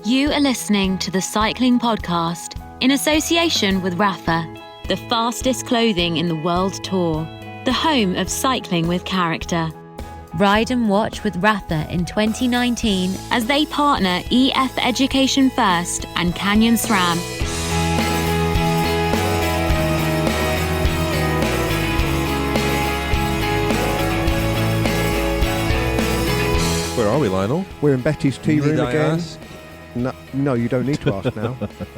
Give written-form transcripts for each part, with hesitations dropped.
You are listening to the Cycling Podcast in association with Rapha, the fastest clothing in the world tour, the home of cycling with character. Ride and watch with Rapha in 2019 as they partner EF Education First and Canyon SRAM. Where are we, Lionel? We're in Betty's tea room again. No, you don't need to ask now.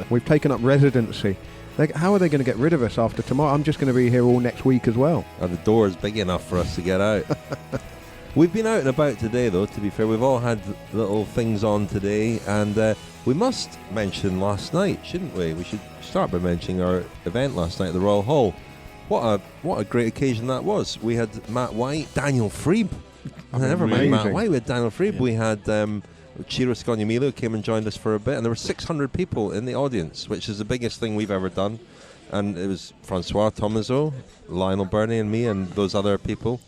We've taken up residency. How are they going to get rid of us after tomorrow? I'm just going to be here all next week as well. Oh, the door is big enough for us to get out. We've been out and about today, though, to be fair. We've all had little things on today, and we must mention last night, shouldn't we? We should start by mentioning our event last night at the Royal Hall. What a great occasion that was. We had Matt White, Daniel Freeb. Never mind Matt White, we had Daniel Freeb. Yeah. We had Ciro Scognamiello came and joined us for a bit, and there were 600 people in the audience, which is the biggest thing we've ever done. And it was François, Thomazeau, Lionel, Birnie and me and those other people.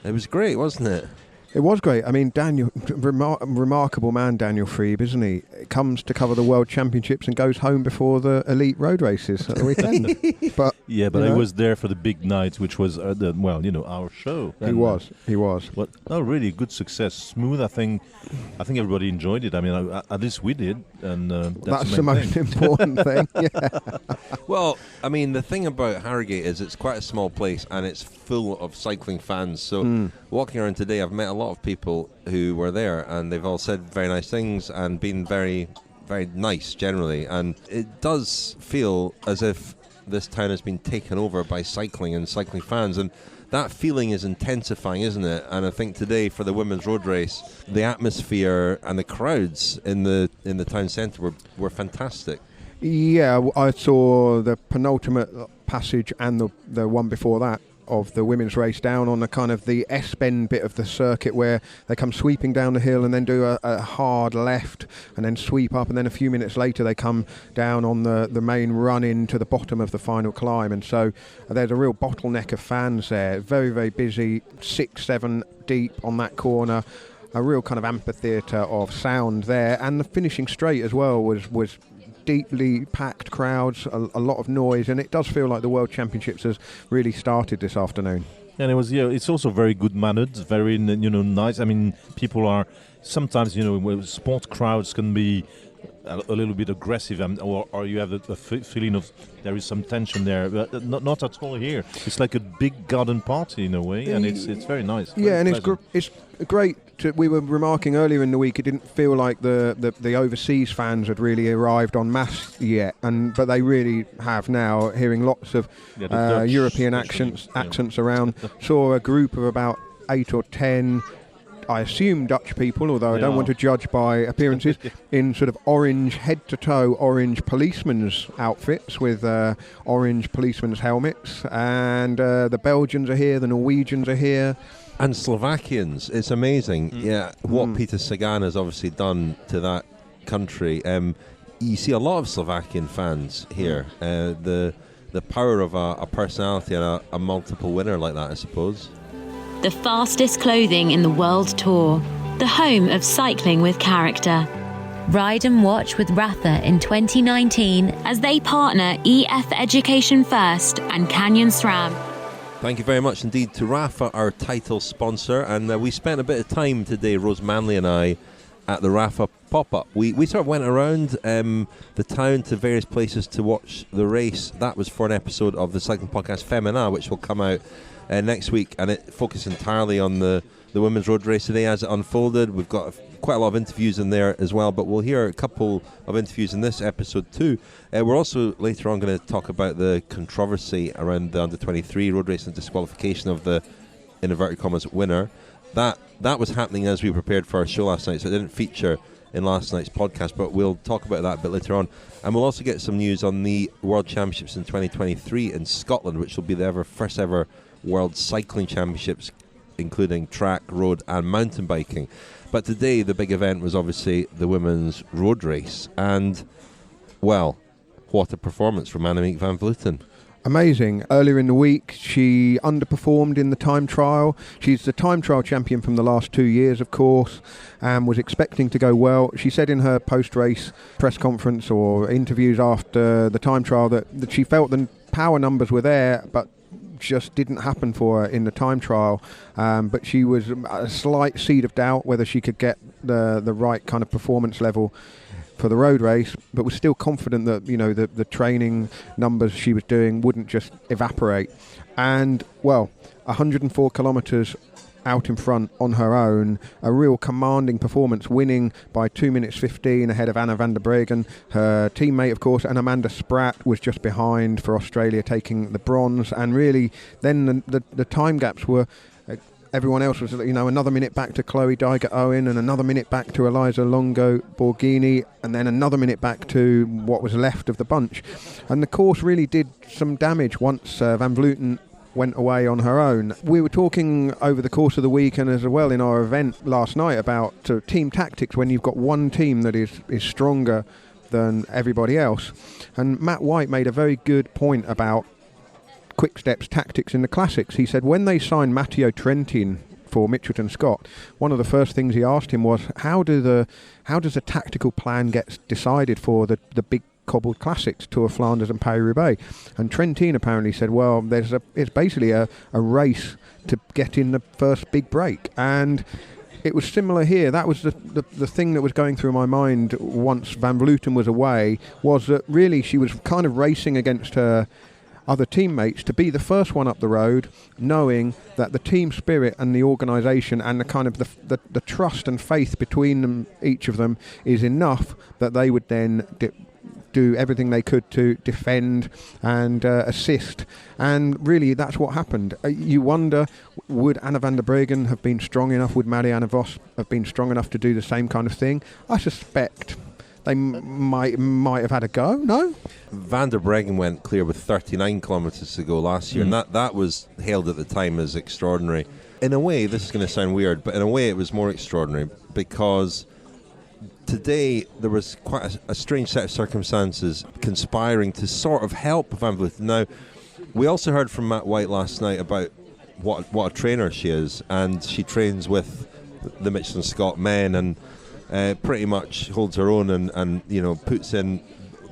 It was great, wasn't it? It was great. I mean, Daniel, remarkable man, Daniel Freeb, isn't he? Comes to cover the World Championships and goes home before the elite road races at the weekend. But I was there for the big night, which was our show. He was. But really good success, smooth. I think everybody enjoyed it. I mean, at least we did, and that's the most important thing. Yeah. Well, I mean, the thing about Harrogate is it's quite a small place and it's full of cycling fans. So walking around today, I've met a lot of people who were there, and they've all said very nice things and been very, very nice generally. And it does feel as if this town has been taken over by cycling and cycling fans, and that feeling is intensifying, isn't it? And I think today for the women's road race, the atmosphere and the crowds in the town centre were fantastic. Yeah, I saw the penultimate passage and the one before that of the women's race down on the kind of the S-bend bit of the circuit where they come sweeping down the hill and then do a hard left and then sweep up, and then a few minutes later they come down on the main run into the bottom of the final climb. And so there's a real bottleneck of fans there, very, very busy, 6-7 deep on that corner. A real kind of amphitheatre of sound there, and the finishing straight as well was deeply packed crowds, a lot of noise, and it does feel like the World Championships has really started this afternoon. And it was, it's also very good mannered, very, nice. I mean, people are sometimes, sport crowds can be a little bit aggressive, or you have the feeling of there is some tension there, but not at all here. It's like a big garden party in a way, and it's very nice. Yeah, and it's great. We were remarking earlier in the week, it didn't feel like the overseas fans had really arrived en masse yet, but they really have now. Hearing lots of European accents around. Saw a group of about 8 or 10. I assume Dutch people, although I don't want to judge by appearances, in sort of orange, head-to-toe orange policemen's outfits with orange policemen's helmets. And the Belgians are here, the Norwegians are here. And Slovakians. It's amazing. What Peter Sagan has obviously done to that country. You see a lot of Slovakian fans here. The power of a personality and a multiple winner like that, I suppose. The fastest clothing in the world tour, the home of cycling with character. Ride and watch with Rapha in 2019 as they partner EF Education First and Canyon SRAM. Thank you very much indeed to Rapha, our title sponsor, and we spent a bit of time today, Rose Manley and I, at the Rapha pop-up. We sort of went around the town to various places to watch the race. That was for an episode of the cycling podcast Femina, which will come out next week, and it focused entirely on the women's road race today as it unfolded. We've got quite a lot of interviews in there as well, but we'll hear a couple of interviews in this episode too. We're also later on going to talk about the controversy around the under-23 road race and disqualification of the, in inverted commas, winner. That was happening as we prepared for our show last night, so it didn't feature in last night's podcast, but we'll talk about that a bit later on. And we'll also get some news on the World Championships in 2023 in Scotland, which will be the first ever World Cycling Championships, including track, road and mountain biking. But today the big event was obviously the women's road race, and well, what a performance from Annemiek van Vleuten. Amazing. Earlier in the week, she underperformed in the time trial. She's the time trial champion from the last 2 years, of course, and was expecting to go well. She said in her post-race press conference or interviews after the time trial that she felt the power numbers were there, but just didn't happen for her in the time trial. But she was a slight seed of doubt whether she could get the right kind of performance level for the road race, but was still confident that, you know, the training numbers she was doing wouldn't just evaporate. And, well, 104 kilometres out in front on her own, a real commanding performance, winning by 2 minutes 15 ahead of Anna van der Breggen. Her teammate, of course, and Amanda Spratt was just behind for Australia, taking the bronze. And really, then the time gaps were... Everyone else was, you know, another minute back to Chloe Dyger-Owen and another minute back to Eliza Longo-Borghini and then another minute back to what was left of the bunch. And the course really did some damage once Van Vleuten went away on her own. We were talking over the course of the week and as well in our event last night about sort of team tactics when you've got one team that is stronger than everybody else. And Matt White made a very good point about Quick Step's tactics in the classics. He said when they signed Matteo Trentin for Mitchelton Scott, one of the first things he asked him was how does a tactical plan get decided for the big cobbled classics, Tour of Flanders and Paris-Roubaix? And Trentin apparently said, well, it's basically a race to get in the first big break. And it was similar here. That was the thing that was going through my mind once Van Vleuten was away, was that really she was kind of racing against her other teammates to be the first one up the road, knowing that the team spirit and the organisation and the kind of the trust and faith between them, each of them, is enough that they would then do everything they could to defend and assist. And really, that's what happened. You wonder, would Anna van der Breggen have been strong enough? Would Marianne Vos have been strong enough to do the same kind of thing? I suspect they might have had a go, no? Van der Breggen went clear with 39 kilometres to go last year, and that was hailed at the time as extraordinary. In a way, this is going to sound weird, but in a way it was more extraordinary because today there was quite a strange set of circumstances conspiring to sort of help Van Vleuten. Now, we also heard from Matt White last night about what a trainer she is, and she trains with the Mitchelton Scott men and pretty much holds her own and you know, puts in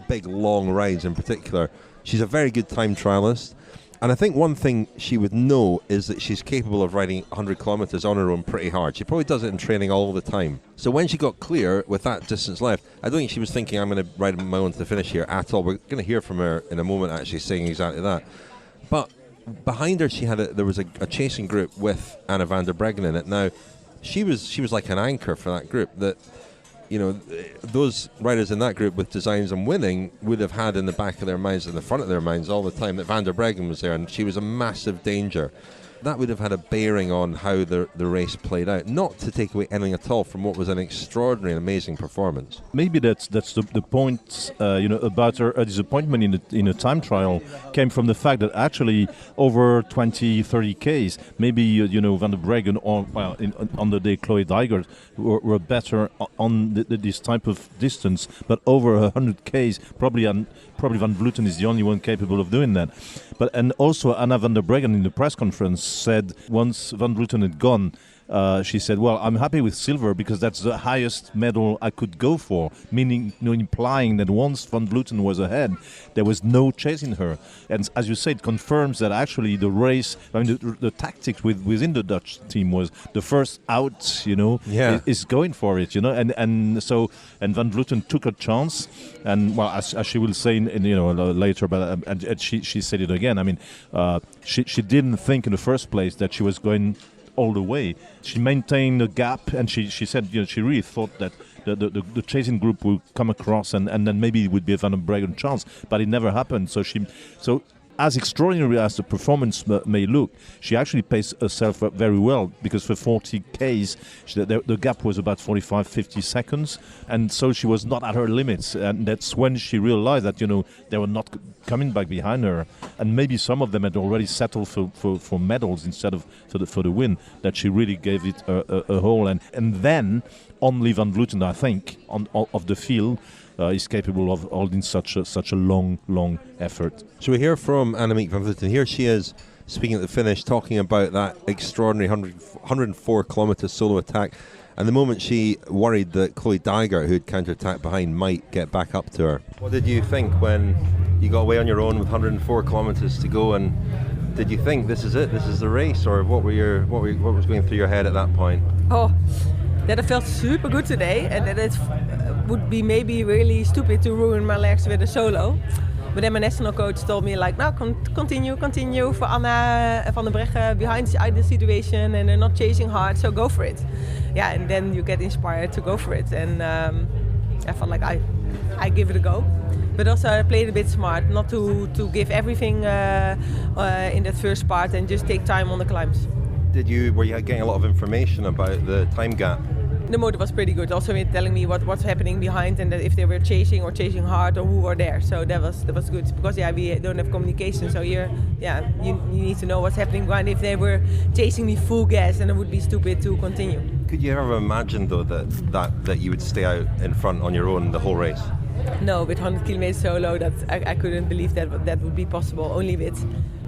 big long rides in particular. She's a very good time trialist, and I think one thing she would know is that she's capable of riding 100 kilometres on her own pretty hard. She probably does it in training all the time. So when she got clear with that distance left, I don't think she was thinking I'm going to ride my own to the finish here at all. We're going to hear from her in a moment actually saying exactly that. But behind her there was a chasing group with Anna van der Breggen in it. Now, she was like an anchor for that group that, you know, those riders in that group with designs on winning would have had in the back of their minds and the front of their minds all the time that Van der Breggen was there and she was a massive danger. That would have had a bearing on how the race played out, not to take away anything at all from what was an extraordinary and amazing performance. Maybe that's the point, you know, about her disappointment in the time trial came from the fact that actually over 20, 30 Ks, maybe, you know, Van der Breggen or, well, on the day Chloe Dyger were better on this type of distance, but over 100 Ks, probably Van Vleuten is the only one capable of doing that. And also Anna van der Breggen in the press conference said once Van Vleuten had gone, she said, well, I'm happy with silver because that's the highest medal I could go for, meaning, you know, implying that once Van Vleuten was ahead, there was no chasing her. And as you said, it confirms that actually the race, I mean, the tactics within the Dutch team was the first out, you know, is going for it, you know, and Van Vleuten took a chance, and well, as she will say, you know, later, but and she said it again. I mean, she didn't think in the first place that she was going all the way. She maintained a gap, and she said, you know, she really thought that the chasing group would come across, and then maybe it would be a Van der Breggen chance, but it never happened. So as extraordinary as the performance may look, she actually paced herself very well, because for 40 Ks, the gap was about 45, 50 seconds, and so she was not at her limits, and that's when she realized that, you know, they were not coming back behind her, and maybe some of them had already settled for medals instead of for the win, that she really gave it a whole, and then only Van Vleuten, I think, of the field is capable of holding such a long effort. Shall we hear from Annemiek van Vleuten? Here she is, speaking at the finish, talking about that extraordinary 104 kilometre solo attack, and the moment she worried that Chloe Dygert, who had counter-attacked behind, might get back up to her. What did you think when you got away on your own with 104 kilometres to go, and did you think this is it, this is the race, or what was going through your head at that point? Oh, that I felt super good today, and that it would be maybe really stupid to ruin my legs with a solo. But then my national coach told me like, no, continue for Anna van der Breggen behind the situation, and they're not chasing hard, so go for it. Yeah, and then you get inspired to go for it, and I felt like I give it a go. But also I played a bit smart, not to give everything in that first part and just take time on the climbs. Were you getting a lot of information about the time gap? The motor was pretty good, also telling me what's happening behind, and that if they were chasing hard or who were there. So that was good, because we don't have communication. So you need to know what's happening behind. If they were chasing me full gas, then it would be stupid to continue. Could you ever imagine though that you would stay out in front on your own the whole race? No, with 100 kilometers solo, I couldn't believe that would be possible. Only with,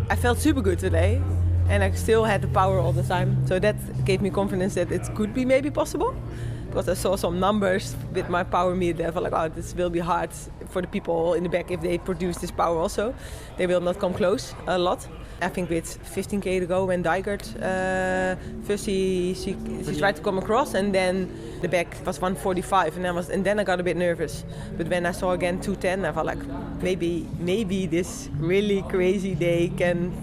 I felt super good today, and I still had the power all the time. So that gave me confidence that it could be maybe possible. Because I saw some numbers with my power meter, I felt like, oh, this will be hard for the people in the back if they produce this power also. They will not come close a lot. I think with 15k to go, when Dygert, first she tried to come across, and then the back was 145, and then I got a bit nervous. But when I saw again 210, I felt like maybe this really crazy day can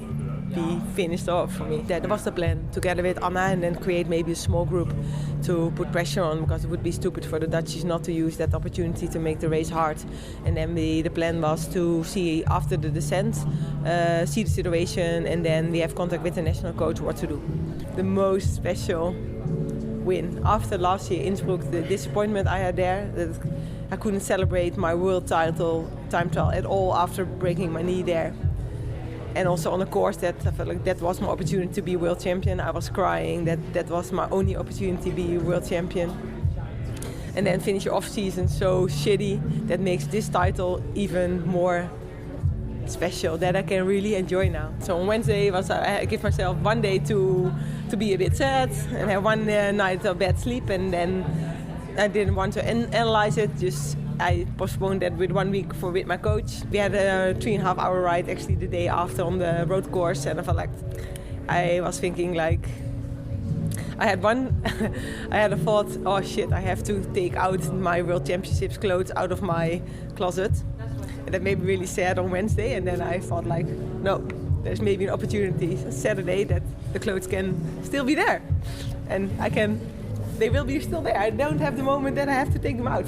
be finished off for me. That was the plan, together with Anna, and then create maybe a small group to put pressure on, because it would be stupid for the Dutchies not to use that opportunity to make the race hard. And then the plan was to see after the descent, see the situation, and then we have contact with the national coach what to do. The most special win after last year Innsbruck, the disappointment I had there, that I couldn't celebrate my world title time trial at all after breaking my knee there. And also on a course that I felt like that was my opportunity to be world champion. I was crying, that was my only opportunity to be world champion. And then finish your off season so shitty, that makes this title even more special, that I can really enjoy now. So on Wednesday I give myself one day to be a bit sad and have one night of bad sleep, and then I didn't want to analyze it, just I postponed that with 1 week with my coach. We had a 3.5 hour ride actually the day after on the road course, and I felt like I was thinking like I had a thought, oh shit, I have to take out my World Championships clothes out of my closet. And that made me really sad on Wednesday, and then I thought like, no, there's maybe an opportunity Saturday that the clothes can still be there, and they will be still there. I don't have the moment that I have to take them out.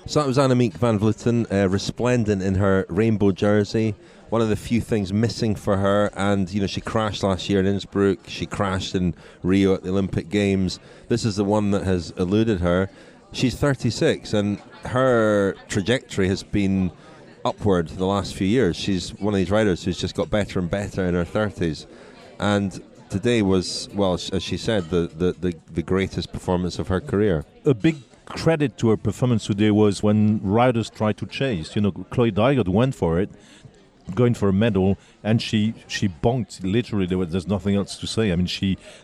So that was Annemiek van Vleuten, resplendent in her rainbow jersey. One of the few things missing for her, and she crashed last year in Innsbruck. She crashed in Rio at the Olympic Games. This is the one that has eluded her. She's 36, and her trajectory has been upward the last few years. She's one of these riders who's just got better and better in her 30s, and today was, well, as she said, the greatest performance of her career. A big credit to her performance today was when riders tried to chase. Chloe Dygert went for it, going for a medal, and she bonked. Literally, there's nothing else to say. I mean,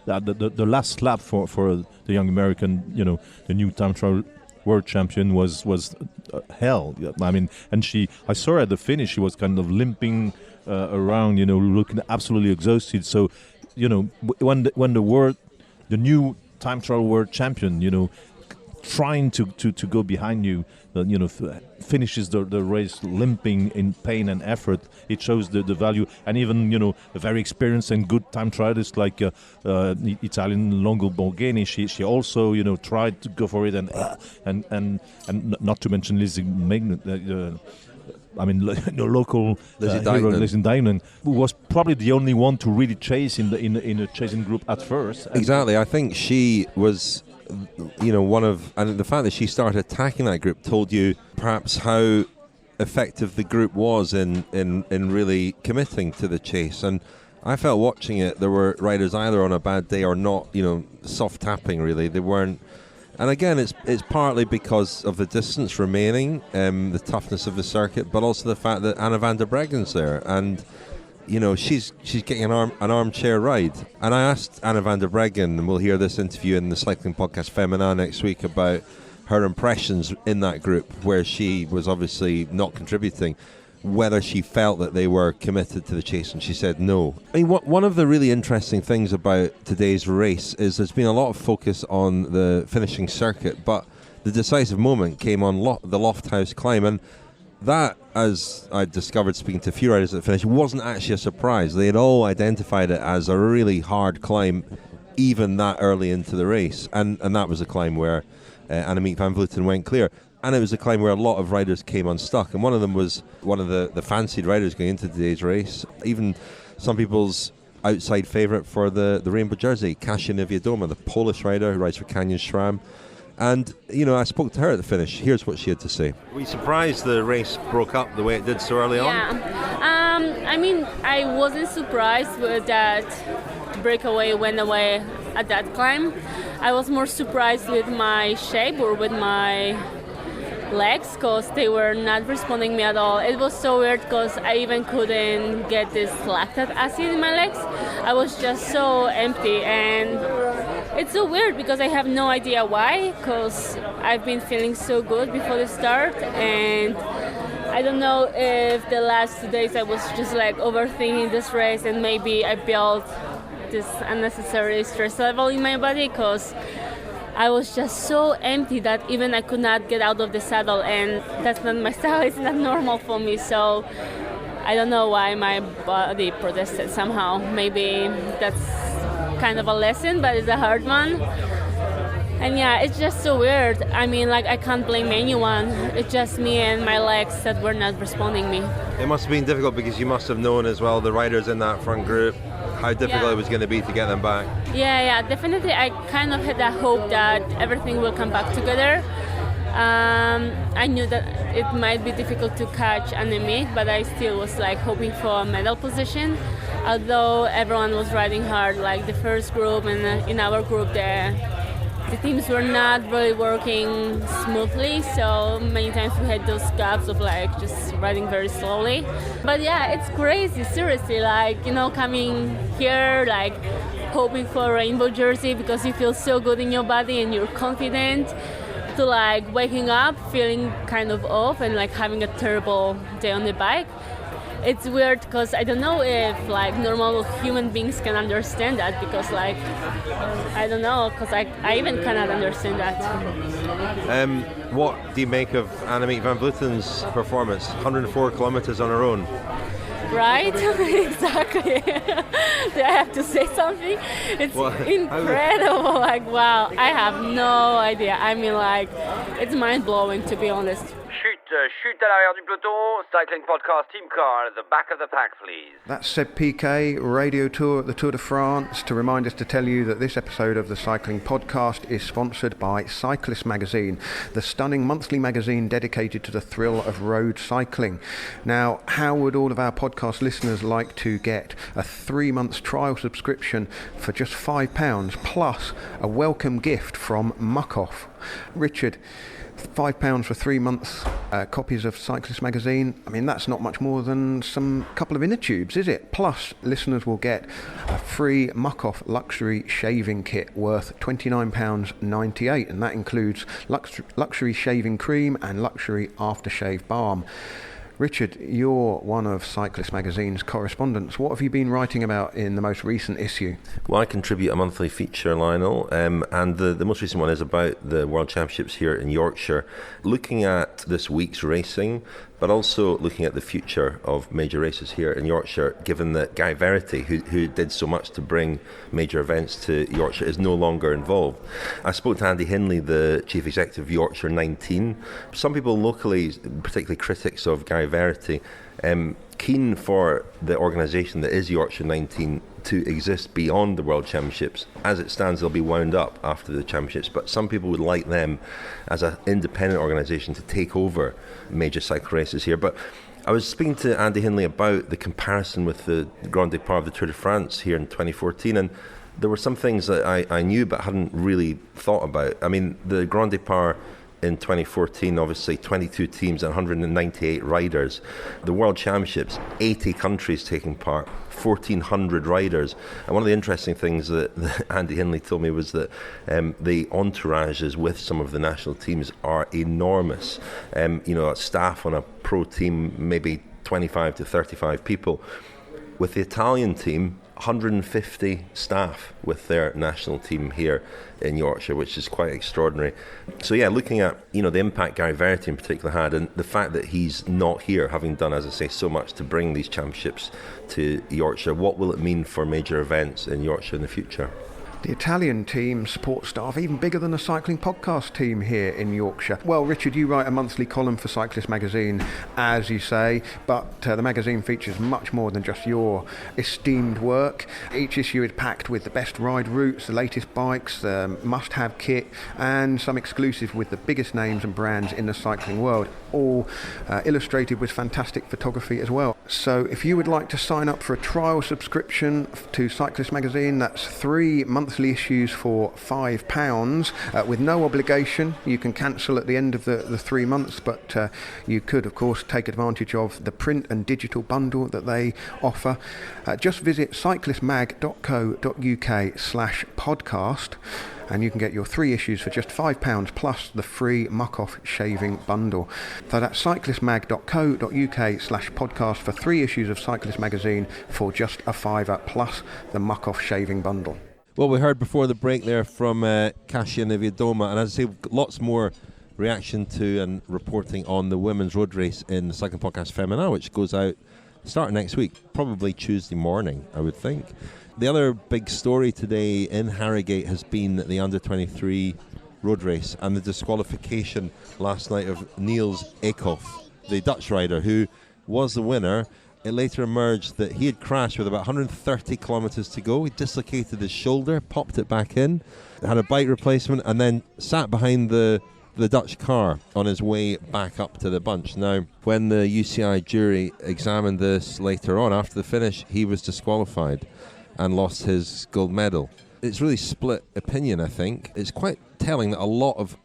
the last lap for the young American, the new time trial world champion was hell. I mean, and I saw her at the finish. She was kind of limping around, looking absolutely exhausted. So, when the new time trial world champion, trying to go behind you, finishes the race limping in pain and effort, it shows the value. And even a very experienced and good time trialist like Italian Longo Borghini, she also tried to go for it, and not to mention Lizzie Magnet. Local hero Lizzie Dynan, who was probably the only one to really chase in a chasing group at first. Exactly, I think she was, one of, and the fact that she started attacking that group told you perhaps how effective the group was in really committing to the chase. And I felt watching it, there were riders either on a bad day or not, soft tapping really. They weren't And again, it's partly because of the distance remaining, the toughness of the circuit, but also the fact that Anna van der Breggen's there, and she's getting an armchair ride. And I asked Anna van der Breggen, and we'll hear this interview in the cycling podcast Femina next week, about her impressions in that group where she was obviously not contributing, whether she felt that they were committed to the chase, and she said no. I mean, one of the really interesting things about today's race is there's been a lot of focus on the finishing circuit, but the decisive moment came on the Lofthouse climb, and that, as I discovered speaking to a few riders at the finish, wasn't actually a surprise. They had all identified it as a really hard climb, even that early into the race, and that was a climb where Annemiek van Vleuten went clear. And it was a climb where a lot of riders came unstuck, and one of them was one of the fancied riders going into today's race. Even some people's outside favourite for the rainbow jersey, Kasia Niewiadoma, the Polish rider who rides for Canyon SRAM. And, I spoke to her at the finish. Here's what she had to say. Were you surprised the race broke up the way it did so early on? Yeah. I wasn't surprised with that breakaway went away at that climb. I was more surprised with my shape or with my legs, because they were not responding me at all. It was so weird because I even couldn't get this lactate acid in my legs. I was just so empty, and it's so weird because I have no idea why, because I've been feeling so good before the start, and I don't know if the last 2 days I was just like overthinking this race, and maybe I built this unnecessary stress level in my body, because I was just so empty that even I could not get out of the saddle, and that's not my style. It's not normal for me, so I don't know why my body protested somehow. Maybe that's kind of a lesson, but it's a hard one. And yeah, it's just so weird. I can't blame anyone. It's just me and my legs that were not responding me. It must have been difficult because you must have known as well the riders in that front group, how difficult it was going to be to get them back. Yeah, definitely. I kind of had that hope that everything will come back together. I knew that it might be difficult to catch Annemiek, but I still was hoping for a medal position. Although everyone was riding hard, like the first group and in our group the teams were not really working smoothly, so many times we had those gaps of just riding very slowly. But yeah, it's crazy, seriously, coming here, hoping for a rainbow jersey because you feel so good in your body and you're confident, to waking up feeling kind of off and having a terrible day on the bike. It's weird because I don't know if normal human beings can understand that, because I don't know, because I even cannot understand that. What do you make of Annemiek van Vleuten's performance? 104 kilometers on her own. Right? Exactly. Do I have to say something? It's incredible. Wow, I have no idea. It's mind-blowing, to be honest. Chute à l'arrière du peloton, cycling podcast team car at the back of the pack, please. That's Seb Piquet, radio tour at the Tour de France, to remind us to tell you that this episode of the Cycling Podcast is sponsored by Cyclist Magazine, the stunning monthly magazine dedicated to the thrill of road cycling. Now, how would all of our podcast listeners like to get a 3-month trial subscription for just £5 plus a welcome gift from Muck-Off? Richard, £5 for 3 months copies of Cyclist Magazine. That's not much more than some couple of inner tubes, is it? Plus, listeners will get a free Muck-Off luxury shaving kit worth £29.98, and that includes luxury shaving cream and luxury aftershave balm. Richard, you're one of Cyclist Magazine's correspondents. What have you been writing about in the most recent issue? Well, I contribute a monthly feature, Lionel, and the most recent one is about the World Championships here in Yorkshire, looking at this week's racing, but also looking at the future of major races here in Yorkshire, given that Guy Verity, who did so much to bring major events to Yorkshire, is no longer involved. I spoke to Andy Hindley, the chief executive of Yorkshire 19. Some people locally, particularly critics of Guy Verity, keen for the organisation that is Yorkshire 19 to exist beyond the World Championships. As it stands, they'll be wound up after the Championships, but some people would like them as an independent organisation to take over major cycle races here. But I was speaking to Andy Hindley about the comparison with the Grand Départ of the Tour de France here in 2014, and there were some things that I knew but hadn't really thought about. I mean, the Grand Départ in 2014, obviously 22 teams and 198 riders. The World Championships, 80 countries taking part, 1,400 riders. And one of the interesting things that Andy Hindley told me was that the entourages with some of the national teams are enormous. Staff on a pro team, maybe 25 to 35 people. With the Italian team, 150 staff with their national team here in Yorkshire, which is quite extraordinary. So yeah, looking at the impact Gary Verity in particular had, and the fact that he's not here, having done, as I say, so much to bring these championships to Yorkshire, what will it mean for major events in Yorkshire in the future? The Italian team support staff even bigger than the cycling podcast team here in Yorkshire. Well, Richard, you write a monthly column for Cyclist magazine, as you say, but the magazine features much more than just your esteemed work. Each issue is packed with the best ride routes, the latest bikes, the must-have kit, and some exclusive with the biggest names and brands in the cycling world, all illustrated with fantastic photography as well. So if you would like to sign up for a trial subscription to Cyclist magazine, that's 3 monthly issues for £5 with no obligation. You can cancel at the end of the 3 months, but you could of course take advantage of the print and digital bundle that they offer. Just visit cyclistmag.co.uk/podcast and you can get your 3 issues for just £5 plus the free muck-off shaving bundle. So that's cyclistmag.co.uk/podcast for 3 issues of Cyclist magazine for just a £5 plus the muck-off shaving bundle. Well, we heard before the break there from Kasia Niewiadoma, and as I say, lots more reaction to and reporting on the women's road race in the Cycling Podcast Femina, which goes out starting next week, probably Tuesday morning, I would think. The other big story today in Harrogate has been the under-23 road race and the disqualification last night of Nils Eekhoff, the Dutch rider who was the winner. It later emerged that he had crashed with about 130 kilometres to go. He dislocated his shoulder, popped it back in, had a bike replacement, and then sat behind the Dutch car on his way back up to the bunch. Now, when the UCI jury examined this later on, after the finish, he was disqualified and lost his gold medal. It's really split opinion, I think. It's quite telling that a lot of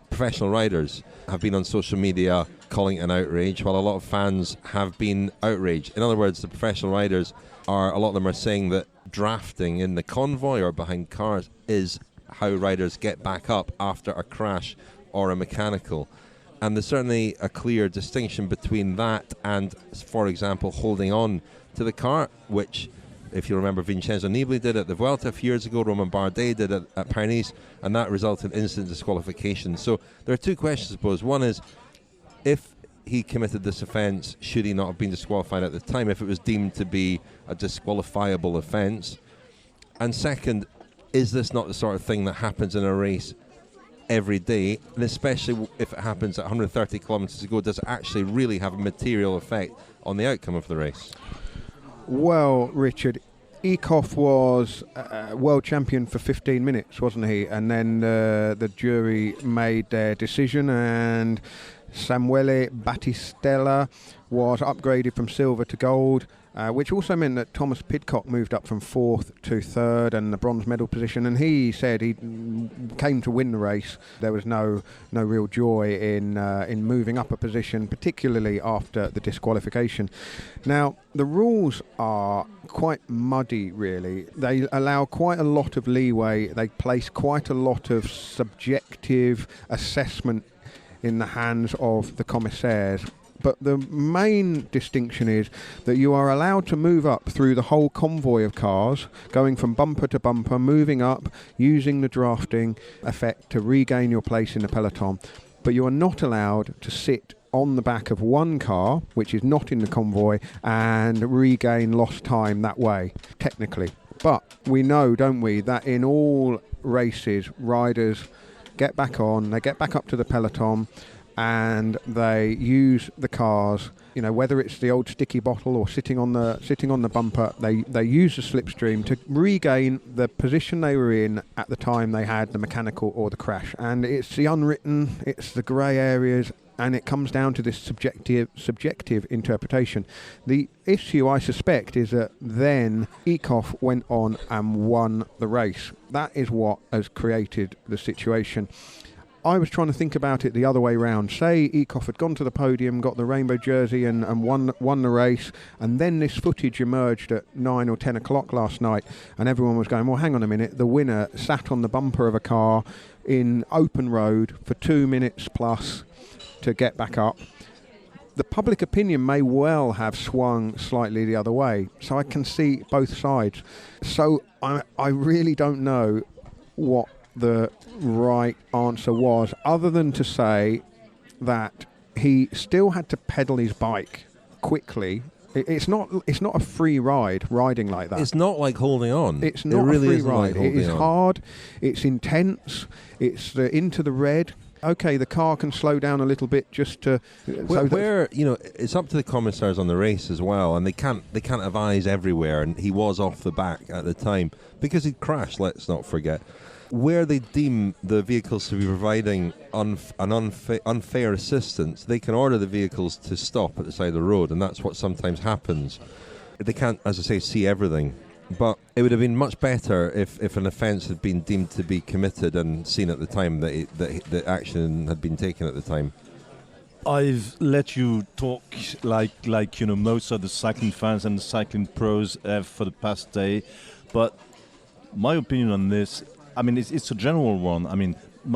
professional riders have been on social media calling it an outrage, while a lot of fans have been outraged. In other words, the professional riders a lot of them are saying that drafting in the convoy or behind cars is how riders get back up after a crash or a mechanical. And there's certainly a clear distinction between that and, for example, holding on to the car, which, if you remember, Vincenzo Nibali did at the Vuelta a few years ago, Romain Bardet did it at Paris, and that resulted in instant disqualification. So there are 2 questions, I suppose. One is, if he committed this offence, should he not have been disqualified at the time if it was deemed to be a disqualifiable offence? And second, is this not the sort of thing that happens in a race every day, and especially if it happens at 130 kilometres to go, does it actually really have a material effect on the outcome of the race? Well, Richard, Eekhoff was world champion for 15 minutes, wasn't he? And then the jury made their decision, and Samuele Battistella was upgraded from silver to gold, which also meant that Thomas Pidcock moved up from 4th to 3rd and the bronze medal position, and he said he came to win the race. There was no real joy in moving up a position, particularly after the disqualification. Now, the rules are quite muddy, really. They allow quite a lot of leeway. They place quite a lot of subjective assessment in the hands of the commissaires. But the main distinction is that you are allowed to move up through the whole convoy of cars, going from bumper to bumper, moving up, using the drafting effect to regain your place in the peloton. But you are not allowed to sit on the back of one car, which is not in the convoy, and regain lost time that way, technically. But we know, don't we, that in all races, riders get back on, they get back up to the peloton, and they use the cars, you know, whether it's the old sticky bottle or sitting on the bumper, they use the slipstream to regain the position they were in at the time they had the mechanical or the crash. And it's the unwritten, it's the grey areas, and it comes down to this subjective interpretation. The issue, I suspect, is that then Eekhoff went on and won the race. That is what has created the situation. I was trying to think about it the other way round. Say Eekhoff had gone to the podium, got the rainbow jersey and won the race, and then this footage emerged at 9 or 10 o'clock last night, and everyone was going, well, hang on a minute, the winner sat on the bumper of a car in open road for 2 minutes plus to get back up. The public opinion may well have swung slightly the other way, so I can see both sides. So I really don't know what the right answer was, other than to say that he still had to pedal his bike quickly. It's not a free ride riding like that. It's not like holding on. It's not really a free ride. Like it is on. hard. It's intense. It's into the red. Okay, the car can slow down a little bit just to. Where you know, it's up to the commissaires on the race as well, and they can't have eyes everywhere. And he was off the back at the time because he'd crashed. Let's not forget. Where they deem the vehicles to be providing an unfair assistance, they can order the vehicles to stop at the side of the road, and that's what sometimes happens. They can't, as I say, see everything. But it would have been much better if an offence had been deemed to be committed and seen at the time that the action had been taken at the time. I've let you talk like you know most of the cycling fans and the cycling pros have for the past day, but my opinion on this, I mean, it's a general one. I mean,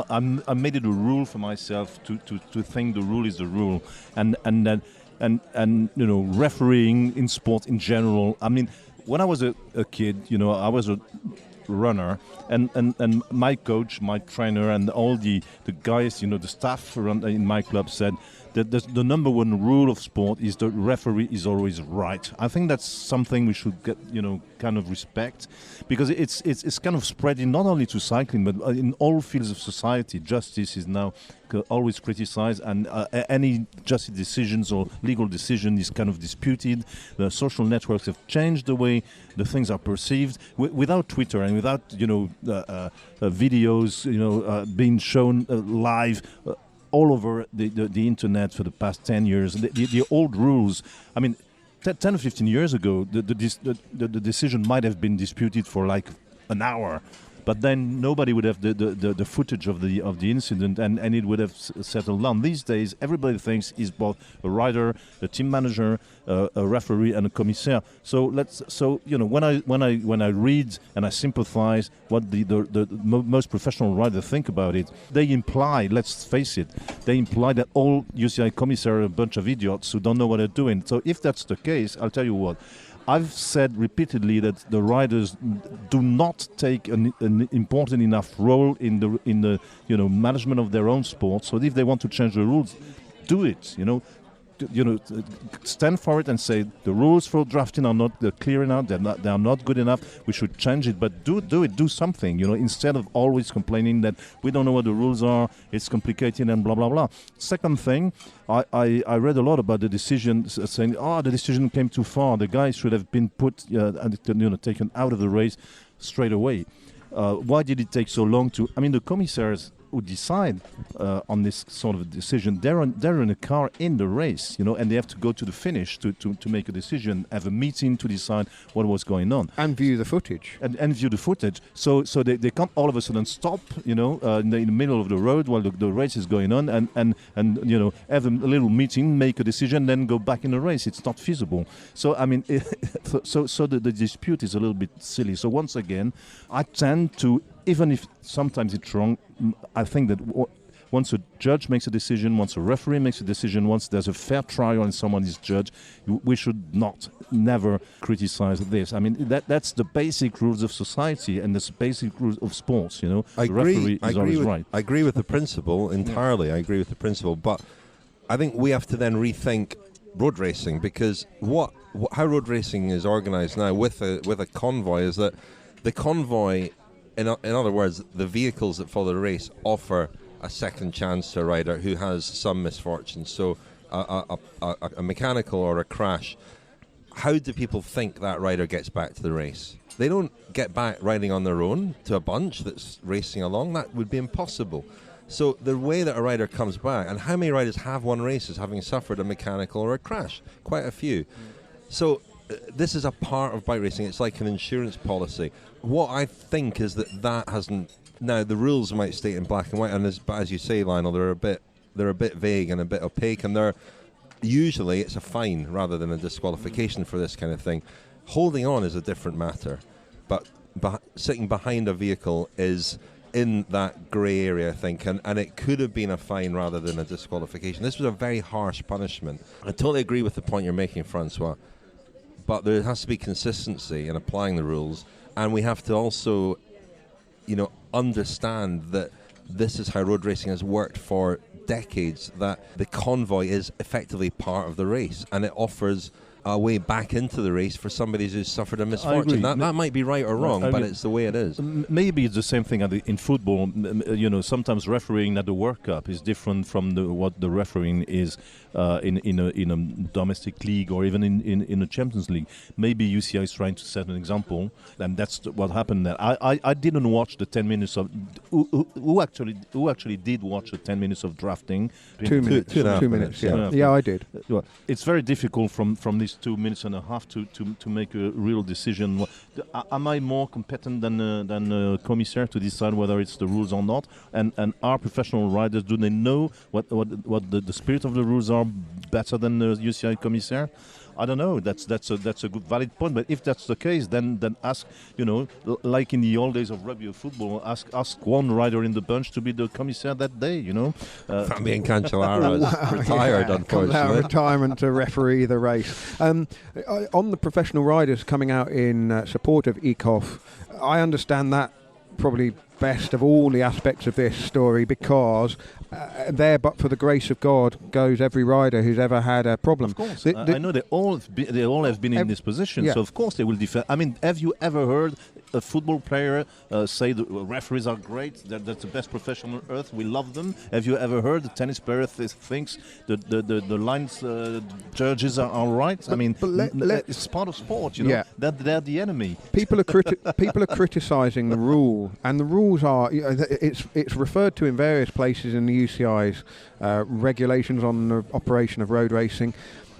I made it a rule for myself to think the rule is the rule, and you know, refereeing in sport in general. I mean, when I was a kid, you know, I was a runner, and my coach, my trainer, and all the guys, you know, the staff in my club said that the number one rule of sport is the referee is always right. I think that's something we should get, you know, kind of respect, because it's kind of spreading not only to cycling but in all fields of society. Justice is now always criticized, and any justice decisions or legal decision is kind of disputed. The social networks have changed the way the things are perceived. Without Twitter and without, you know, videos, you know, being shown live all over the internet for the past 10 years, the old rules, I mean, 10 or 15 years ago, the decision might have been disputed for like an hour, but then nobody would have the footage of the incident, and it would have settled down. These days, everybody thinks he's both a rider, a team manager, a referee, and a commissaire. So you know, when I read and I sympathize what the most professional riders think about it, they imply, let's face it, they imply that all UCI commissaires are a bunch of idiots who don't know what they're doing. So if that's the case, I'll tell you what. I've said repeatedly that the riders do not take an important enough role in the you know, management of their own sport. So if they want to change the rules, do it. You know, stand for it and say the rules for drafting are not clear enough. They are not good enough. We should change it. But do it. Do something. You know, instead of always complaining that we don't know what the rules are. It's complicated and blah blah blah. Second thing, I read a lot about the decision, saying the decision came too far. The guy should have been put, taken out of the race straight away. Why did it take so long to? I mean, the commissaires who decide on this sort of decision, they're in a car in the race, you know, and they have to go to the finish to make a decision, have a meeting to decide what was going on. And view the footage. And view the footage. So they can't all of a sudden stop, you know, in the middle of the road while the race is going on and you know, have a little meeting, make a decision, then go back in the race. It's not feasible. So, I mean, so the dispute is a little bit silly. So once again, I tend to, even if sometimes it's wrong, I think that once a judge makes a decision, once a referee makes a decision, once there's a fair trial and someone is judged, we should never criticize this. I mean, that's the basic rules of society and the basic rules of sports, you know. The referee is always right. I agree with the principle entirely. Yeah. I agree with the principle, but I think we have to then rethink road racing, because how road racing is organised now with a convoy is that the convoy, in other words, the vehicles that follow the race offer a second chance to a rider who has some misfortune. So a mechanical or a crash, how do people think that rider gets back to the race? They don't get back riding on their own to a bunch that's racing along. That would be impossible. So the way that a rider comes back, and how many riders have won races having suffered a mechanical or a crash? Quite a few. So this is a part of bike racing. It's like an insurance policy. What I think is that hasn't... Now, the rules might state in black and white, but as you say, Lionel, they're a bit vague and a bit opaque, and usually it's a fine rather than a disqualification for this kind of thing. Holding on is a different matter, but sitting behind a vehicle is in that grey area, I think, and it could have been a fine rather than a disqualification. This was a very harsh punishment. I totally agree with the point you're making, François, but there has to be consistency in applying the rules, and we have to also, understand that this is how road racing has worked for decades, that the convoy is effectively part of the race, and it offers a way back into the race for somebody who's suffered a misfortune. That might be right or wrong, but it's the way it is. Maybe it's the same thing in football. Sometimes refereeing at the World Cup is different from what the refereeing is in a domestic league or even in a Champions League. Maybe UCI is trying to set an example, and that's what happened there. I didn't watch the 10 minutes of... Who actually did watch the 10 minutes of drafting? 2 minutes. 2 minutes, yeah. Yeah, I did. Well, it's very difficult from these 2 minutes and a half to make a real decision. Am I more competent than a commissaire to decide whether it's the rules or not? And are professional riders, do they know what the spirit of the rules are better than the UCI commissaire? I don't know. That's a good valid point. But if that's the case, then ask, like in the old days of rugby or football, ask one rider in the bunch to be the commissaire that day. Fabian Cancellara is retired, unfortunately. Comes out of retirement to referee the race. On the professional riders coming out in support of Eekhoff, I understand that probably best of all the aspects of this story, because but for the grace of God goes every rider who's ever had a problem. Of course, I know they all have been in this position, so of course they will defend. I mean, have you ever heard a football player say the referees are great, that's the best profession on earth, we love them? Have you ever heard a tennis player thinks the lines judges are right? I mean, it's part of sport, that they're the enemy. People are criticising the rule, and the rules are, it's referred to in various places in the UCI's regulations on the operation of road racing.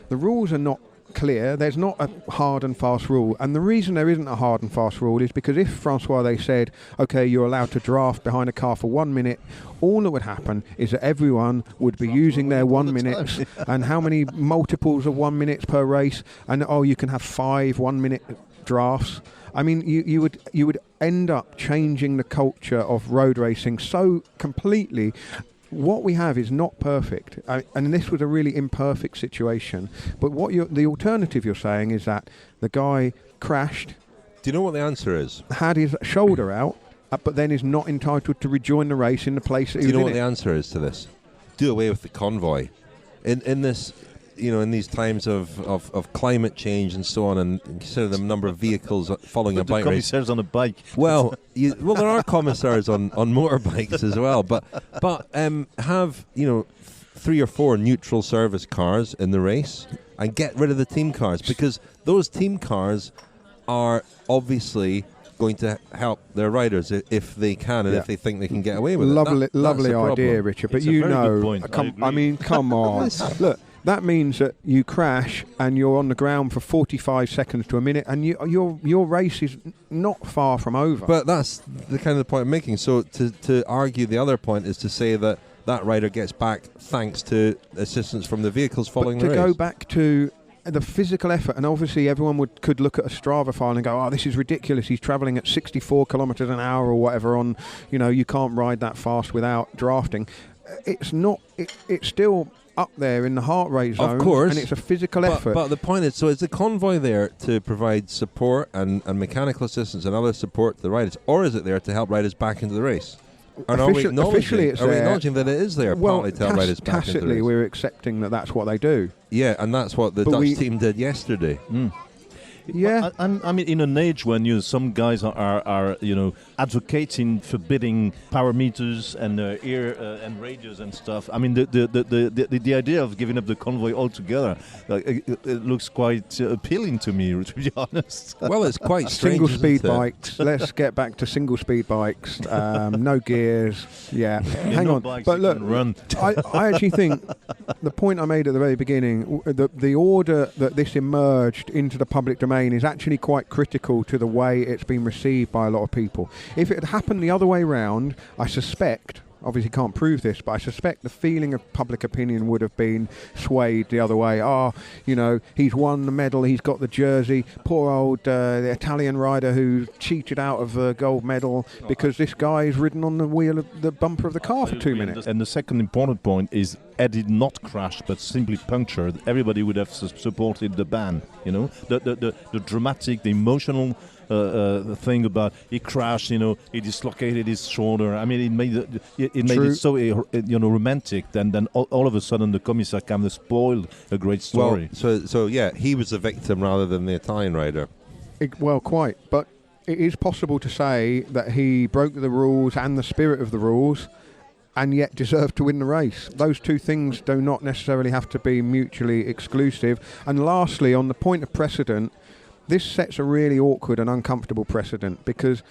The rules are not clear. There's not a hard and fast rule, and the reason there isn't a hard and fast rule is because if François, they said, okay, you're allowed to draft behind a car for 1 minute, all that would happen is that everyone would be using their 1 minutes, and how many multiples of 1 minute per race, and you can have 5 1 minute drafts. I mean, you would end up changing the culture of road racing so completely. What we have is not perfect, and this was a really imperfect situation. But the alternative you're saying is that the guy crashed. Do you know what the answer is? Had his shoulder out, but then is not entitled to rejoin the race in the place that he was in. Do you know what the answer is to this? Do away with the convoy. In this, in these times of climate change and so on, and consider the number of vehicles following a bike race. Commissaires on a bike. Well, there are commissars on motorbikes as well, but have 3 or 4 neutral service cars in the race and get rid of the team cars, because those team cars are obviously going to help their riders if they can and if they think they can get away with it. Lovely idea, Richard. But come on. Look. That means that you crash and you're on the ground for 45 seconds to a minute, and your race is not far from over. But that's the kind of the point I'm making. So to argue the other point is to say that rider gets back thanks to assistance from the vehicles following the race. To go back to the physical effort, and obviously everyone could look at a Strava file and go, this is ridiculous, he's travelling at 64 kilometres an hour or whatever on, you can't ride that fast without drafting. It's not, it's still up there in the heart rate zone, of course, and it's a physical effort. But the point is, so is the convoy there to provide support and mechanical assistance and other support to the riders, or is it there to help riders back into the race? Officially, it's are we there. Acknowledging that it is there partly to help riders back into the race? Tacitly, we're accepting that that's what they do. Yeah, and that's what the Dutch team did yesterday. Yeah. I mean, in an age when some guys are advocating forbidding power meters and ear and radios and stuff. I mean, the idea of giving up the convoy altogether, it looks quite appealing to me, to be honest. Well, it's quite strange. Single speed isn't it? bikes. Let's get back to single speed bikes. No gears. Yeah. Hang no on. bikes But you look, can run. I actually think the point I made at the very beginning, the order that this emerged into the public domain is actually quite critical to the way it's been received by a lot of people. If it had happened the other way round, I suspect, obviously can't prove this, but I suspect the feeling of public opinion would have been swayed the other way. He's won the medal, he's got the jersey, poor old the Italian rider who cheated out of the gold medal because this guy is ridden on the wheel of the bumper of the car for 2 minutes. And the second important point is, had it not crashed but simply punctured, everybody would have supported the ban. The dramatic, the emotional thing about he crashed, he dislocated his shoulder. I mean, it made it so romantic. Then all of a sudden the Commissar kind of spoiled a great story. Well, so yeah, he was the victim rather than the Italian rider. Quite. But it is possible to say that he broke the rules and the spirit of the rules, and yet deserved to win the race. Those two things do not necessarily have to be mutually exclusive. And lastly, on the point of precedent, this sets a really awkward and uncomfortable precedent because,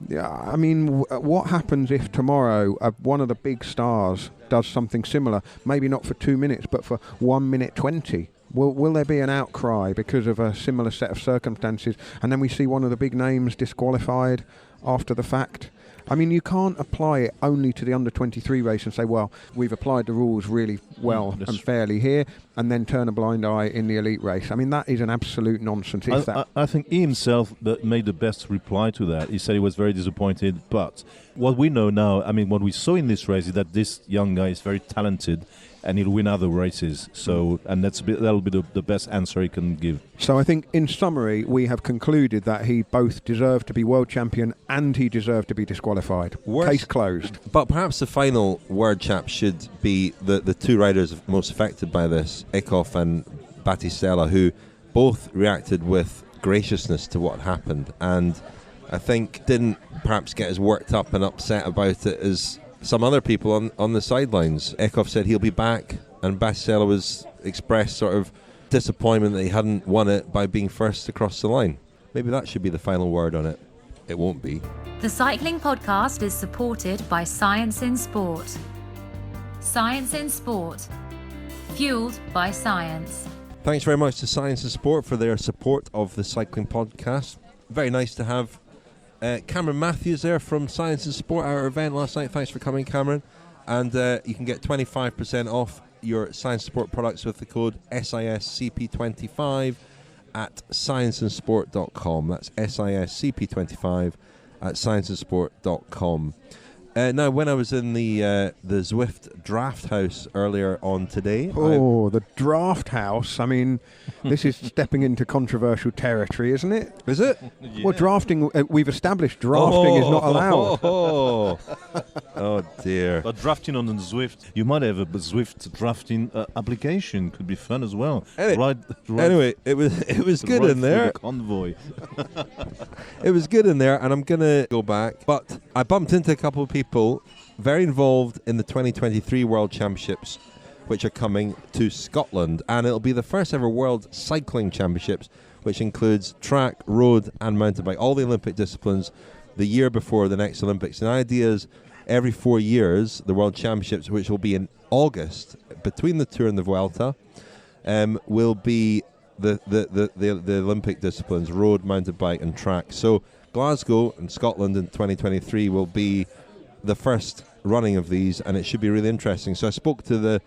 what happens if tomorrow one of the big stars does something similar? Maybe not for 2 minutes, but for 1 minute 20. Will there be an outcry because of a similar set of circumstances? And then we see one of the big names disqualified after the fact. I mean, you can't apply it only to the under-23 race and say, well, we've applied the rules really well and fairly here, and then turn a blind eye in the elite race. I mean, that is an absolute nonsense. I think he himself made the best reply to that. He said he was very disappointed, but what we know now, I mean, what we saw in this race is that this young guy is very talented, and he'll win other races. So, and that'll be the best answer he can give. So I think, in summary, we have concluded that he both deserved to be world champion and he deserved to be disqualified. Case closed. But perhaps the final word, chaps, should be the two riders most affected by this, Eekhoff and Battistella, who both reacted with graciousness to what happened, and I think didn't perhaps get as worked up and upset about it as some other people on the sidelines. Eekhoff said he'll be back, and Battistella was expressed sort of disappointment that he hadn't won it by being first across the line. Maybe that should be the final word on it. It won't be. The Cycling Podcast is supported by Science in Sport. Science in Sport. Fueled by science. Thanks very much to Science in Sport for their support of the Cycling Podcast. Very nice to have Cameron Matthews there from Science and Sport, our event last night. Thanks for coming, Cameron. And you can get 25% off your Science and Sport products with the code SISCP25 at scienceandsport.com. That's SISCP25 at scienceandsport.com. Now, when I was in the Zwift Draft House earlier on today... the Draft House. I mean, this is stepping into controversial territory, isn't it? Is it? Yeah. Well, drafting, we've established drafting is not allowed. Oh, dear. But drafting on the Zwift, you might have a Zwift drafting application. Could be fun as well. Anyway, it was good in there. The convoy. It was good in there, and I'm going to go back. But I bumped into a couple of people very involved in the 2023 World Championships, which are coming to Scotland, and it'll be the first ever World Cycling Championships, which includes track, road and mountain bike, all the Olympic disciplines, the year before the next Olympics. And the idea is every 4 years, the World Championships, which will be in August, between the Tour and the Vuelta, will be the Olympic disciplines, road, mountain bike and track. So Glasgow and Scotland in 2023 will be the first running of these, and it should be really interesting. So I spoke to the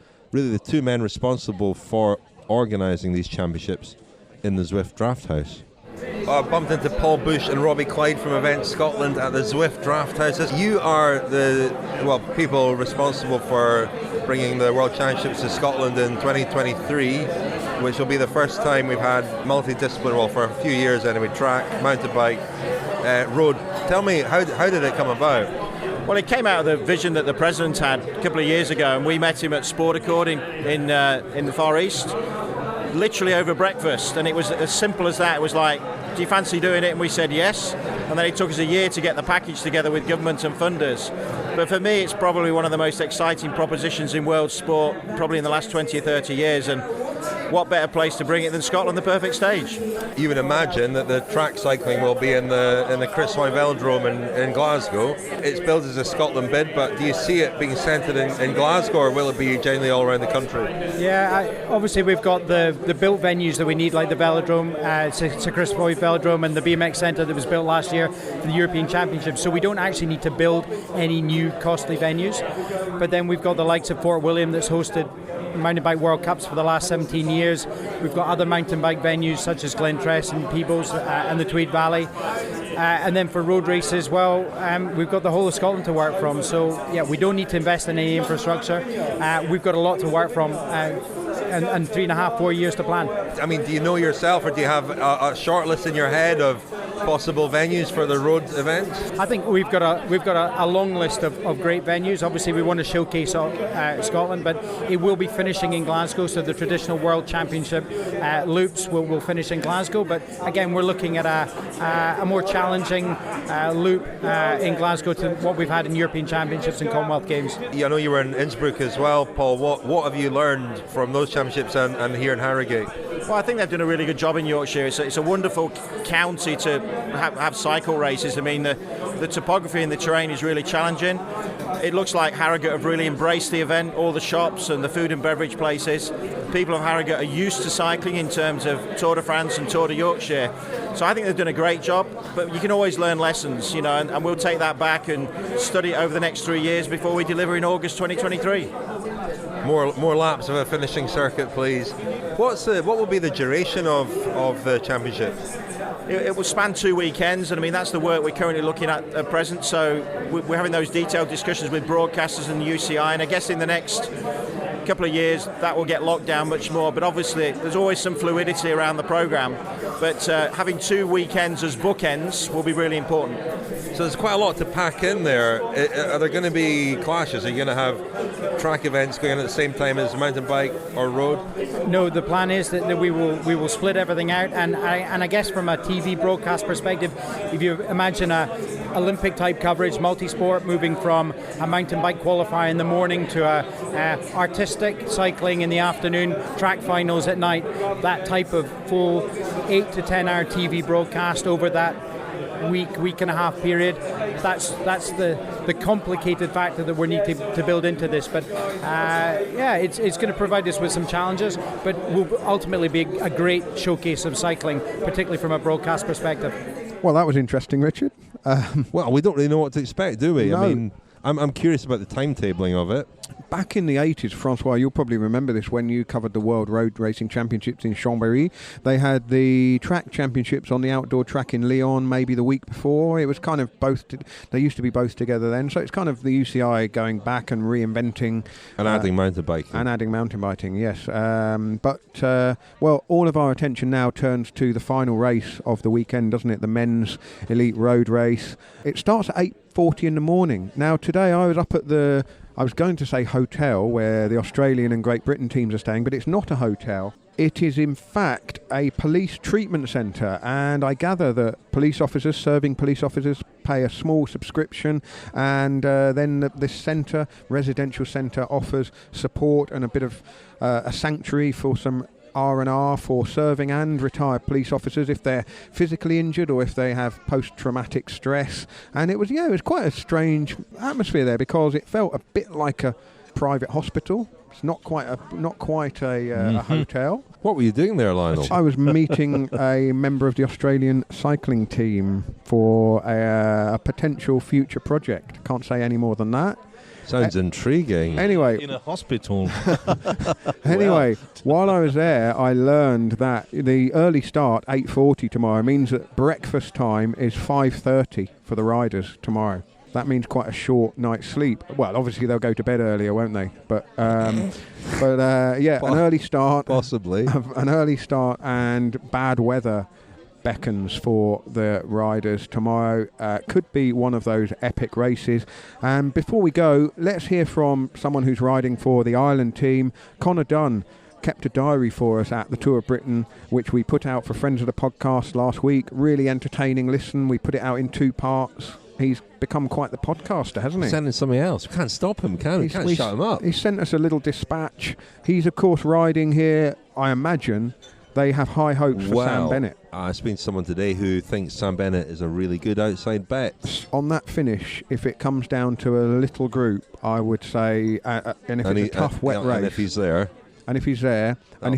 two men responsible for organising these championships in the Zwift Draft House. I bumped into Paul Bush and Robbie Clyde from Event Scotland at the Zwift Draft House. You are the people responsible for bringing the World Championships to Scotland in 2023, which will be the first time we've had multidisciplinary, for a few years anyway, track, mountain bike, road. Tell me, how did it come about? Well, it came out of the vision that the President had a couple of years ago, and we met him at Sport Accord in the Far East. literally over breakfast, and it was as simple as that. It was like, do you fancy doing it? And we said yes, and then it took us a year to get the package together with government and funders. But for me, it's probably one of the most exciting propositions in world sport, probably in the last 20 or 30 years, and what better place to bring it than Scotland, the perfect stage. You would imagine that the track cycling will be in the Chris Hoy Velodrome in Glasgow. It's billed as a Scotland bid, but do you see it being centred in Glasgow, or will it be generally all around the country? Yeah, obviously we've got the built venues that we need, like the Velodrome, Sir Chris Hoy Velodrome, and the BMX Centre that was built last year for the European Championships. So we don't actually need to build any new costly venues. But then we've got the likes of Fort William that's hosted mountain bike World Cups for the last 17 years. We've got other mountain bike venues such as Glentress and Peebles and the Tweed Valley. And then for road races, well, we've got the whole of Scotland to work from. So, yeah, we don't need to invest in any infrastructure. We've got a lot to work from and 3.5-4 years to plan. I mean, do you know yourself, or do you have a short list in your head of possible venues for the road events? I think we've got a long list of great venues. Obviously, we want to showcase Scotland, but it will be finishing in Glasgow. So the traditional World Championship loops will finish in Glasgow. But again, we're looking at a more challenging loop in Glasgow to what we've had in European Championships and Commonwealth Games. Yeah, I know you were in Innsbruck as well, Paul. What have you learned from those championships and here in Harrogate? Well, I think they've done a really good job in Yorkshire. It's a wonderful county to have cycle races. I mean, the topography and the terrain is really challenging. It looks like Harrogate have really embraced the event, all the shops and the food and beverage places. People of Harrogate are used to cycling in terms of Tour de France and Tour de Yorkshire. So I think they've done a great job, but you can always learn lessons, you know, and we'll take that back and study it over the next 3 years before we deliver in August 2023. More laps of a finishing circuit, please. What will be the duration of the championship? It will span 2 weekends, and I mean that's the work we're currently looking at present. So we're having those detailed discussions with broadcasters and the UCI, and I guess in the next couple of years that will get locked down much more. But obviously there's always some fluidity around the programme. But having 2 weekends as bookends will be really important. So there's quite a lot to pack in there. Are there going to be clashes? Are you going to have track events going on at the same time as mountain bike or road? No, the plan is that we will split everything out, and I guess from a TV broadcast perspective, if you imagine a Olympic type coverage, multi-sport, moving from a mountain bike qualifier in the morning to a artistic cycling in the afternoon, track finals at night, that type of full 8 to 10 hour TV broadcast over that week and a half period. That's the complicated factor that we need to build into this. But it's going to provide us with some challenges, but will ultimately be a great showcase of cycling, particularly from a broadcast perspective. Well, that was interesting, Richard. Well, we don't really know what to expect, do we? No. I mean, I'm curious about the timetabling of it. Back in the 80s, François, you'll probably remember this when you covered the World Road Racing Championships in Chambéry. They had the track championships on the outdoor track in Lyon maybe the week before. It was kind of both, they used to be both together then. So it's kind of the UCI going back and reinventing. And adding mountain biking. And adding mountain biking, yes. Well, all of our attention now turns to the final race of the weekend, doesn't it? The men's elite road race. It starts at 8:40 in the morning. Now, today I was up at I was going to say hotel where the Australian and Great Britain teams are staying, but it's not a hotel. It is in fact a police treatment centre, and I gather that serving police officers pay a small subscription, and then this centre, residential centre, offers support and a bit of a sanctuary for some R&R for serving and retired police officers if they're physically injured or if they have post-traumatic stress. And it was quite a strange atmosphere there because it felt a bit like a private hospital. It's not quite a hotel. What were you doing there, Lionel? I was meeting a member of the Australian cycling team for a potential future project. Can't say any more than that. Sounds intriguing. Anyway, in a hospital. Anyway, while I was there, I learned that the early start, 8:40 tomorrow, means that breakfast time is 5:30 for the riders tomorrow. That means quite a short night's sleep. Well, obviously they'll go to bed earlier, won't they? But an early start, possibly an early start, and bad weather beckons for the riders tomorrow. Could be one of those epic races. And before we go, let's hear from someone who's riding for the Ireland team, Conor Dunne, kept a diary for us at the Tour of Britain, which we put out for friends of the podcast last week. Really entertaining listen. We put it out in 2 parts. He's become quite the podcaster, hasn't he? Sending something else. We can't stop him, can we? Can't shut him up. He sent us a little dispatch. He's, of course, riding here. I imagine they have high hopes for Sam Bennett. I've seen someone today who thinks Sam Bennett is a really good outside bet. On that finish, if it comes down to a little group, I would say, and if it's a tough, wet race. And if he's there. And if he's there, and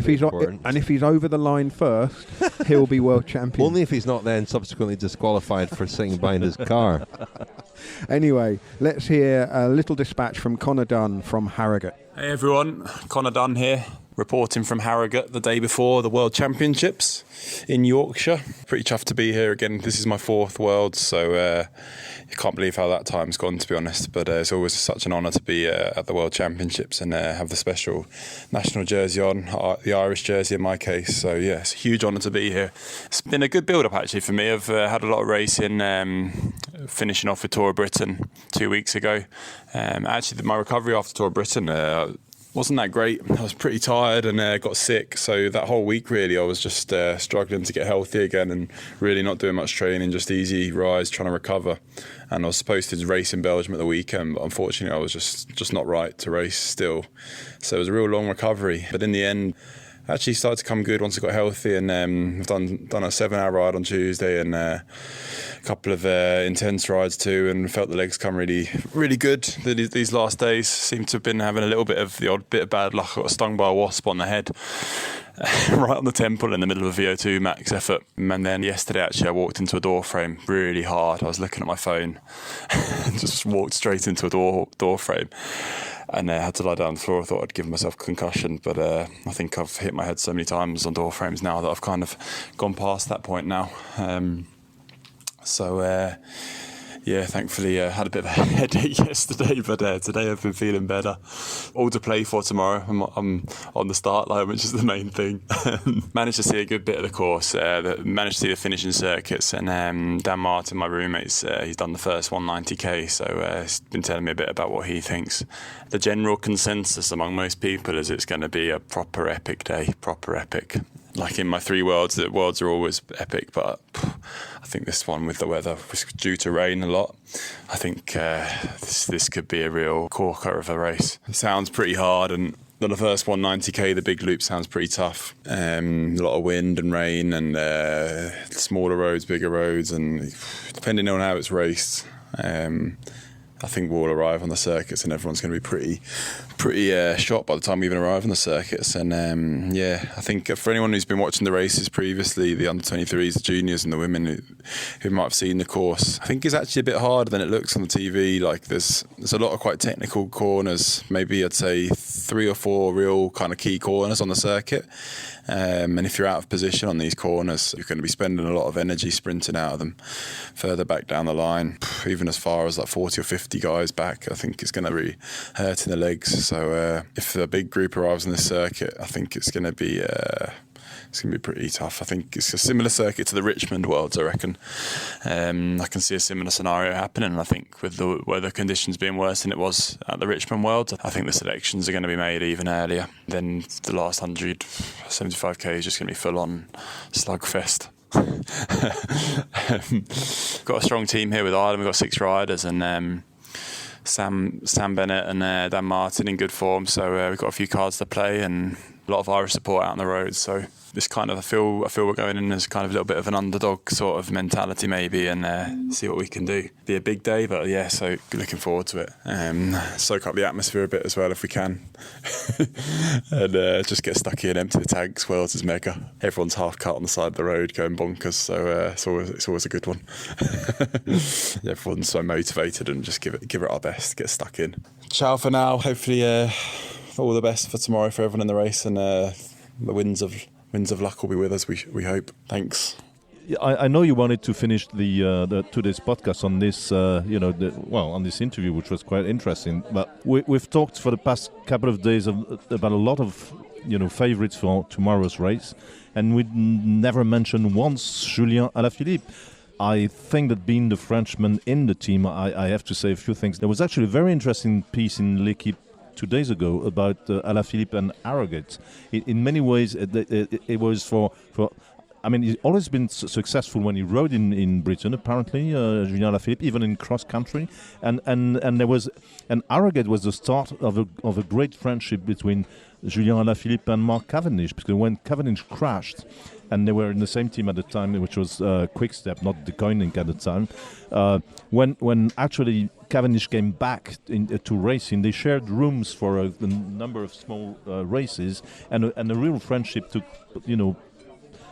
if he's over the line first, he'll be world champion. Only if he's not then subsequently disqualified for sitting behind his car. Anyway, let's hear a little dispatch from Conor Dunne from Harrogate. Hey everyone, Conor Dunne here, reporting from Harrogate the day before the World Championships in Yorkshire. Pretty chuffed to be here again. This is my 4th World, so I can't believe how that time's gone, to be honest. But it's always such an honour to be at the World Championships and have the special national jersey on, the Irish jersey in my case. So yeah, it's a huge honour to be here. It's been a good build-up actually for me. I've had a lot of racing, finishing off with Tour of Britain 2 weeks ago. Actually, my recovery after Tour of Britain wasn't that great. I was pretty tired and got sick, so that whole week really I was just struggling to get healthy again and really not doing much training, just easy rides, trying to recover. And I was supposed to race in Belgium at the weekend, but unfortunately I was just not right to race still. So it was a real long recovery, but in the end actually started to come good once I got healthy, and I've done a 7-hour ride on Tuesday and a couple of intense rides too, and felt the legs come really, really good. These last days seem to have been having a little bit of the odd bit of bad luck. I got stung by a wasp on the head, right on the temple in the middle of a VO2 max effort. And then yesterday actually I walked into a door frame really hard. I was looking at my phone and just walked straight into a door frame. And I had to lie down on the floor. I thought I'd give myself a concussion, but I think I've hit my head so many times on door frames now that I've kind of gone past that point now. Yeah, thankfully had a bit of a headache yesterday, but today I've been feeling better. All to play for tomorrow. I'm on the start line, which is the main thing. Managed to see a good bit of the course. Managed to see the finishing circuits, and Dan Martin, my roommate, he's done the first 190k, so he's been telling me a bit about what he thinks. The general consensus among most people is it's going to be a proper epic day, proper epic. Like in my 3 worlds, the worlds are always epic, but I think this one with the weather was due to rain a lot. I think this could be a real corker of a race. It sounds pretty hard, and the first 190k, the big loop, sounds pretty tough. A lot of wind and rain, and smaller roads, bigger roads, and depending on how it's raced, I think we'll arrive on the circuits and everyone's going to be pretty shocked by the time we even arrive on the circuits. And I think for anyone who's been watching the races previously, the under-23s, the juniors and the women who might have seen the course, I think it's actually a bit harder than it looks on the TV. Like there's a lot of quite technical corners, maybe I'd say 3 or 4 real kind of key corners on the circuit. And if you're out of position on these corners, you're going to be spending a lot of energy sprinting out of them further back down the line, even as far as like 40 or 50 guys back. I think it's going to be hurting the legs. So if the big group arrives on this circuit, I think it's going to be pretty tough. I think it's a similar circuit to the Richmond Worlds, I reckon. I can see a similar scenario happening, and I think with the weather conditions being worse than it was at the Richmond Worlds, I think the selections are going to be made even earlier. Then the last 175k is just going to be full-on slugfest. Got a strong team here with Ireland. We've got 6 riders, and Sam Bennett and Dan Martin in good form, so we've got a few cards to play and a lot of Irish support out on the road. So this kind of I feel we're going in as kind of a little bit of an underdog sort of mentality maybe, and see what we can do. Be a big day, but yeah, so looking forward to it. Soak up the atmosphere a bit as well if we can, and just get stuck here and empty the tanks. Worlds is mega. Everyone's half cut on the side of the road going bonkers, so it's always a good one. Everyone's so motivated and just give it our best. Get stuck in. Ciao for now. Hopefully all the best for tomorrow for everyone in the race, and the winds of luck will be with us, we hope. Thanks. I know you wanted to finish the today's podcast on this, on this interview, which was quite interesting. But we've talked for the past couple of days about a lot of favourites for tomorrow's race, and we never mentioned once Julien Alaphilippe. I think that being the Frenchman in the team, I have to say a few things. There was actually a very interesting piece in L'Équipe 2 days ago about Alaphilippe and Harrogate. In many ways, it was for. I mean, he's always been successful when he rode in Britain. Apparently, Julien Alaphilippe, even in cross country, and Harrogate was the start of a great friendship between Julien Alaphilippe and Mark Cavendish, because when Cavendish crashed, and they were in the same team at the time, which was Quick Step, not De Koning at the time. When actually Cavendish came back to racing, they shared rooms for a number of small races, and a real friendship took,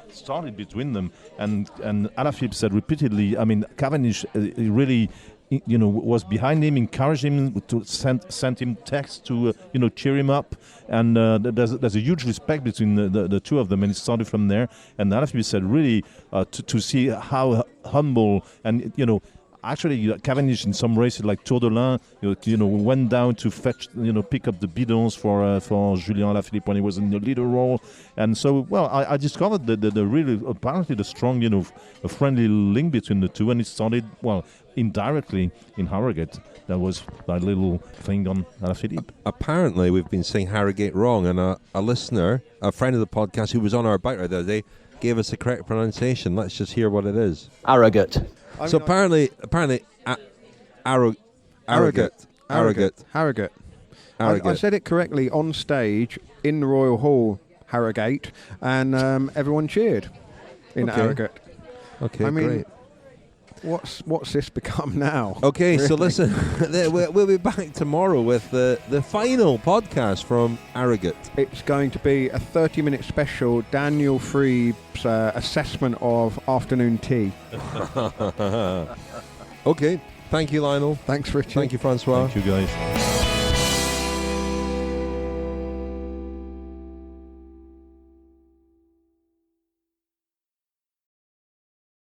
started between them. And Alaphilippe said repeatedly, I mean, Cavendish really, was behind him, encouraged him, to send him texts to, cheer him up. And there's a huge respect between the two of them, and it started from there. And Alaphilippe said really to see how humble and, actually, Cavendish in some races like Tour de l'Ain, went down to fetch, pick up the bidons for Julien Alaphilippe when he was in the leader role, and so I discovered the really apparently the strong, a friendly link between the two, and it started indirectly in Harrogate. That was that little thing on Alaphilippe. Apparently, we've been saying Harrogate wrong, and a listener, a friend of the podcast who was on our bike ride the other day, gave us the correct pronunciation. Let's just hear what it is. Harrogate. So apparently, Harrogate. I said it correctly on stage in the Royal Hall, Harrogate, and everyone cheered in Harrogate. Okay, I mean, great. What's this become now? Okay, really? so listen, we'll be back tomorrow with the final podcast from Harrogate. It's going to be a 30-minute special, Daniel Freeb's assessment of afternoon tea. Okay, thank you, Lionel. Thanks, Richard. Thank you, François. Thank you, guys.